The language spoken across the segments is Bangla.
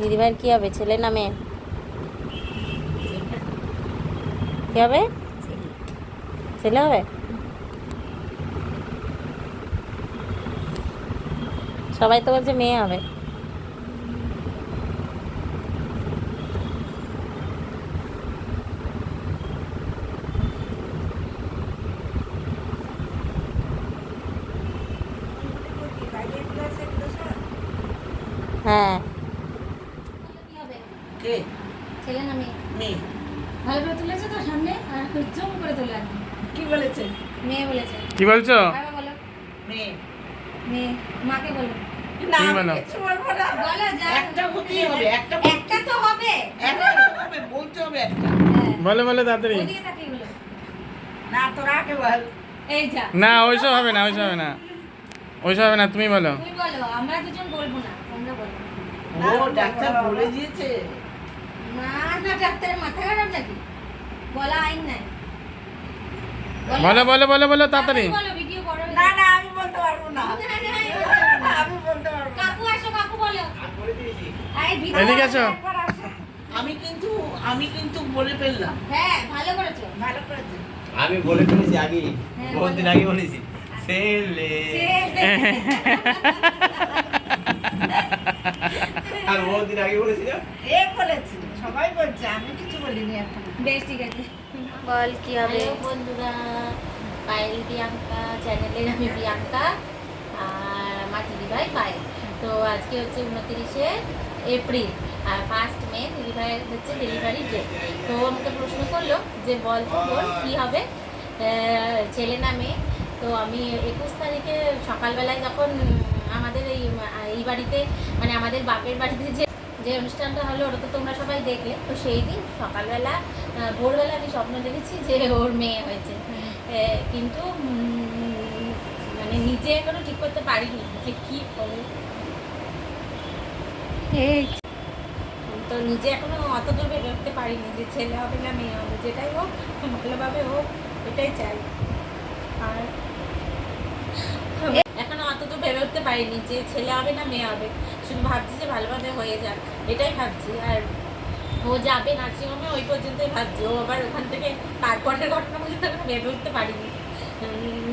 দিদিভাইয়ের কি হবে, ছেলে না মেয়ে? কি হবে? ছেলে হবে। সবাই তো বলছে মেয়ে হবে। হ্যাঁ। কে? ছেলে না মেয়ে? মেয়ে। ভালো করে তুলেছে তো সামনে, আর জুম করে তোলে। কি বলেছে? মেয়ে বলেছে। কি বলছো? বলো। মেয়ে। মেয়ে। মাকে বলো। না, তুমি আমি বলো। কিছু বলবো না। বলো যা। একটা হতেই হবে, একটা তো হবে। একটা হবে, বলতে হবে একটা। বলো বলো তাড়াতাড়ি। ওইদিকে তাকিয়ে বলো। না, তোরা আগে বল। এই যা। না ওইসব হবে না, ওইসব হবে না, ওইসব হবে না, তুমি বলো। তুমি বলো, আমরা দুজন বলবো না, তোমরা বলো। ও ডাক্তার বলে দিয়েছে। না না, ডাক্তারের মাথা খারাপ নাকি? বলা আইন নাই। বলো বলো বলো বলো তাড়াতাড়ি। বলো, ভিডিও বড় হয়ে না যাবে। না, আমি বলতে পারবো না। আমি বলতে পারবো না। কাকু আসো, কাকু বলো। এই ভিডিও এদিকে আসো। একবার আসো। আমি কিন্তু বলে ফেললাম। হ্যাঁ, ভালো করেছো। ভালো করেছে। আমি বলে ফেলেছি আগে, হ্যাঁ, বহুত দিন আগে বলেছি ছেলে, আর বহুত দিন আগে বলেছি না। এ বলেছি, সবাই বলছে, আমি কিছু বলিনি এখন। বেশ, ঠিক আছে। বল কি হবে? বন্ধুরা, পায়েল প্রিয়াঙ্কা চ্যানেলের আমি প্রিয়াঙ্কা, আর আমার দিদিভাই পায়েল। তো আজকে হচ্ছে 29শে এপ্রিল, আর 1 মে দিদিভাইয়ের হচ্ছে ডেলিভারি ডেট। তো আমাকে প্রশ্ন করলো যে বল তো বল কী হবে, ছেলে না মেয়ে। তো আমি 21 তারিখে সকালবেলায় যখন আমাদের এই বাড়িতে, মানে আমাদের বাপের বাড়িতে যে অনুষ্ঠানটা হলো, ওটা তো তোমরা সবাই দেখলে। তো সেই দিন সকালবেলা ভোরবেলা আমি স্বপ্ন দেখেছি যে ওর মেয়ে হয়েছে, কিন্তু মানে নিজে এখনো ঠিক করতে পারিনি যে কী হবে। তো নিজে এখনো অত দূর ভেবে উঠতে পারিনি যে ছেলে হবে না মেয়ে হবে। যেটাই হোক, ভালোভাবে হোক, এটাই চাই। আর এখনো অত দূর ভেবে উঠতে পারিনি যে ছেলে হবে না মেয়ে হবে। শুধু ভাবছি যে ভালোভাবে হয়ে যাক, এটাই ভাবছি। আর ও যাবে নার্সিংহোমে, ওই পর্যন্তই ভাবছি। ও আবার ওখান থেকে তারপরের ঘটনা পর্যন্ত ভেবে উঠতে পারিনি।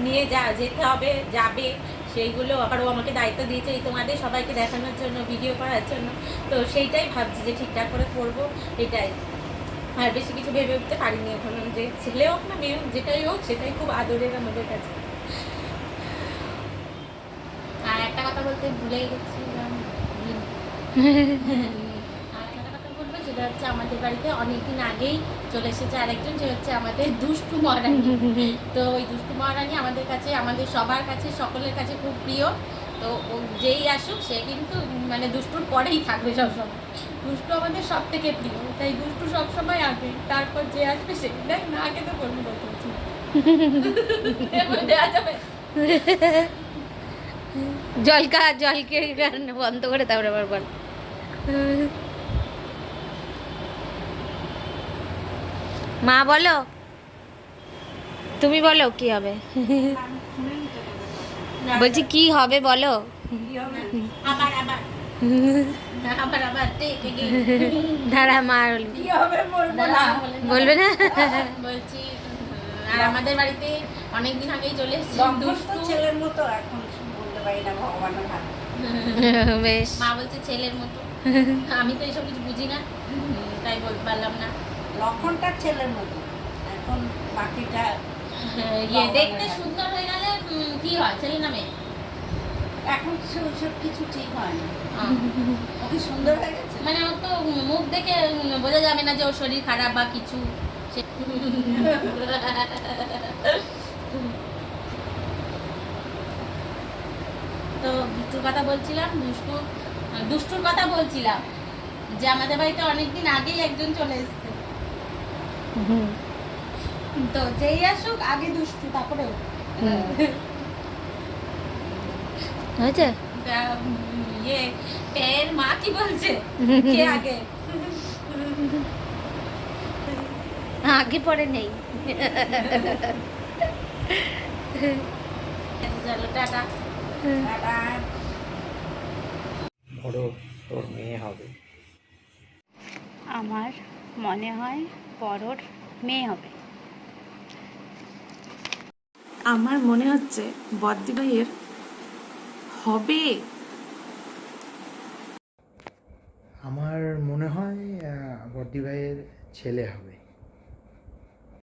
নিয়ে যেতে হবে, যাবে, সেইগুলো আবার ও আমাকে দায়িত্ব দিয়েছে এই তোমাদের সবাইকে দেখানোর জন্য, ভিডিও করার জন্য। তো সেইটাই ভাবছি যে ঠিকঠাক করে করবো, এটাই। আর বেশি কিছু ভেবে উঠতে পারিনি এখনো, যে ছেলে হোক না মেয়ে হোক, যেটাই হোক সেটাই খুব আদরের আমাদের কাছে। আর একটা কথা বলতে ভুলেই গেছিলাম। আর একটা কথা বলবো, যেটা হচ্ছে আমাদের বাড়িতে অনেকদিন আগেই চলে এসেছে আরেকজন, যে হচ্ছে আমাদের দুষ্টু মহারানী। তো ওই দুষ্টু মহারানী আমাদের কাছে, আমাদের সবার কাছে, সকলের কাছে খুব প্রিয়। তো ও যেই আসুক সে কিন্তু মানে দুষ্টুর পরেই থাকবে সবসময়। দুষ্টু আমাদের সব থেকে প্রিয়, তাই দুষ্টু সবসময় আগে, তারপর যে আসবে সে। দেখ না, আগে তো বলবো, বলতে হচ্ছে দেওয়া যাবে। জলকে বন্ধ করে তারপরে আবার বল। মা বলো, তুমি বলো কি হবে। বলছি কি হবে বলো। আবার আবার আবার আবার ধারা মা কি হবে বলবো না। বলবে না। বলছি, আর আমাদের বাড়িতে অনেকদিন আগেই চলে এসেছে দুষ্টু ছেলের মতো, এখন বলতে পারি না, ভগবানের হাত। বেশ। মা বলছে ছেলের মতো। আমি তো এইসব কিছু বুঝি না, তাই বলতে পারলাম না। লক্ষণটা ছেলের মতো, এখন বাকিটা ইয়ে দেখতে সুন্দর হয়ে গেলে কি হয়, ছেলে না মেয়ে? এখন সব কিছু ঠিক হয় না। ও কি সুন্দর হয়ে গেছে? মানে ওর তো মুখ দেখে বোঝা যাবে না যে ওর শরীর খারাপ বা কিছু। তো দুষ্টুর কথা বলছিলাম, দুষ্টুর কথা বলছিলাম, যে আমাদের বাড়িতে অনেকদিন আগেই একজন চলে এসেছে। তো যেই আসুক আগে দুষ্টু, তারপরে হয়েছে। ইয়ে এর মা কি বলছে, কে আগে? আগে পরে নেই। চলো টাটা। দাদা বড় তোর মেয়ে হবে। আমার মনে হয় বড়োর মেয়ে হবে। আমার মনে হচ্ছে বদ্দি ভাইয়ের হবে। আমার মনে হয় বদ্দি ভাইয়ের ছেলে হবে।